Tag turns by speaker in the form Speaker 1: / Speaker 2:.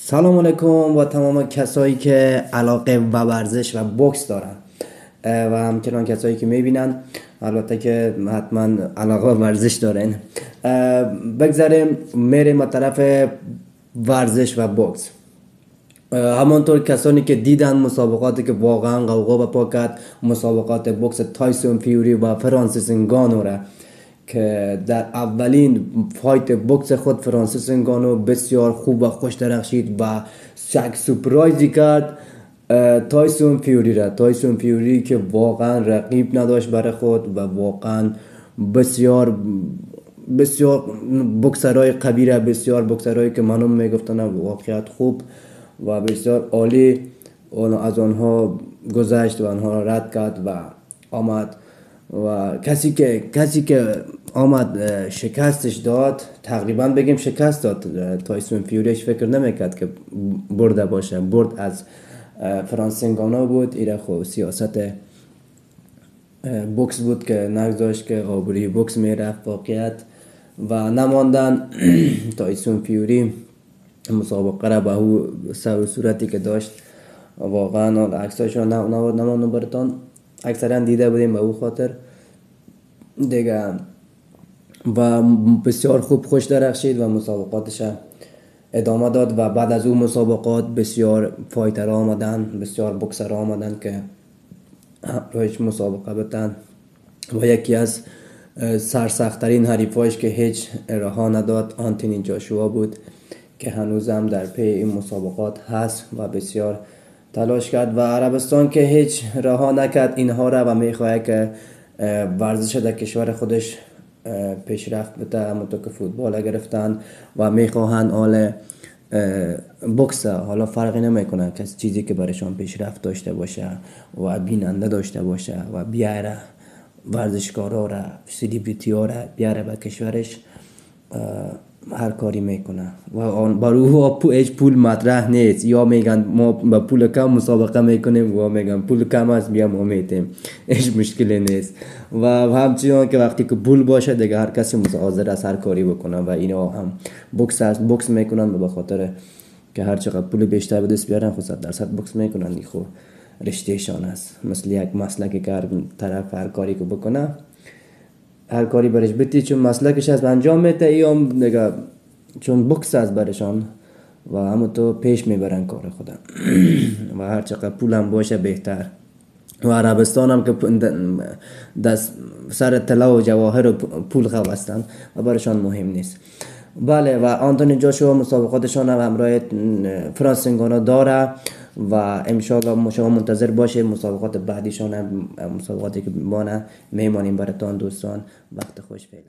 Speaker 1: سلام علیکم و تمام کسایی که علاقه و ورزش و بوکس دارن و همچنان کسایی که میبینن البته که حتما علاقه و ورزش دارن. بگذاریم میریم طرف ورزش و بوکس. همانطور کسانی که دیدن مسابقاتی که واقعا غوغا برپا کرد، مسابقات بوکس تایسون فیوری و فرانسیس انگانو را که در اولین فایت بوکس خود فرانسیس انگانو بسیار خوب و خوش درخشید و شک سپرایزی کرد تایسون فیوری که واقعا رقیب نداشت برای خود و واقعا بسیار بوکسرای قوی، بسیار بوکسرایی که منم میگفتن واقعیت خوب و بسیار عالی از آنها گذشت و آنها را رد کرد و آمد و کسی که آمد شکستش داد، تقریبا بگیم شکست داد تایسون فیوریش. فکر نمیکرد که برده باشه، برد از فرانسیس انگانو بود. ایره خب سیاست بوکس بود که نگذاشت که آبروی بوکس میرفت واقعیت و نماندن تایسون فیوری مسابقه را به او سر و صورتی که داشت واقعا عکساشو نماندم براتون، اکثرا دیده بودیم به او خاطر دیگه و بسیار خوب خوش درخشید و مسابقاتش ادامه داد و بعد از اون مسابقات بسیار فایتر آمدن، بسیار بوکسر آمدن که هیچ مسابقه بتن و یکی از سرسخت‌ترین حریفایش که هیچ رها نداد آنتونی جاشوا بود که هنوزم در پی این مسابقات هست و بسیار تلاش کرد و عربستان که هیچ رها نکرد اینها را و میخواه که ورزش در کشور خودش پیشرفت بده، همونطور که فوتبال گرفتن و میخواهند حال بوکس حالا فرقی نمیکنه که چیزی که برایشان پیشرفت داشته باشه و بیننده داشته باشه و بیاره ورزشکارا را، سلیبریتی ها را بیاره به کشورش، هر کاری میکنه و برای هیچ پول مطرح نیست. یا میگن ما با پول کم مسابقه میکنیم و میگن پول کم است بیا ما میتیم، هیچ مشکلی نیست. و همچنان که وقتی که پول باشه دیگه هر کسی حاضر است هر کاری بکنه و اینا هم بوکس میکنن به خاطر که هر چقدر پول بیشتر به دست بیارن خود 100% بوکس میکنن. این خب رشته شان است، مثل یک مسلکی که هر طرف هر کاری که بکنه هر کاری برش بتی چون مسلکش از انجام میده ایام دیگه چون بوکس از برشان و همون تو پیش میبرن کار خودم و هر چقدر پولم باشه بهتر. و عربستان هم که دست سر طلا و جواهر و پول خوستن و برشان مهم نیست. بله و آنتونی جاشوا مسابقاتشان هم همراه فرانسیس انگانو داره و انشاءالله شما منتظر باشه مسابقات بعدیشان هم مسابقاتی که میمانه میمانیم براتون دوستان. وقت خوش فعلا.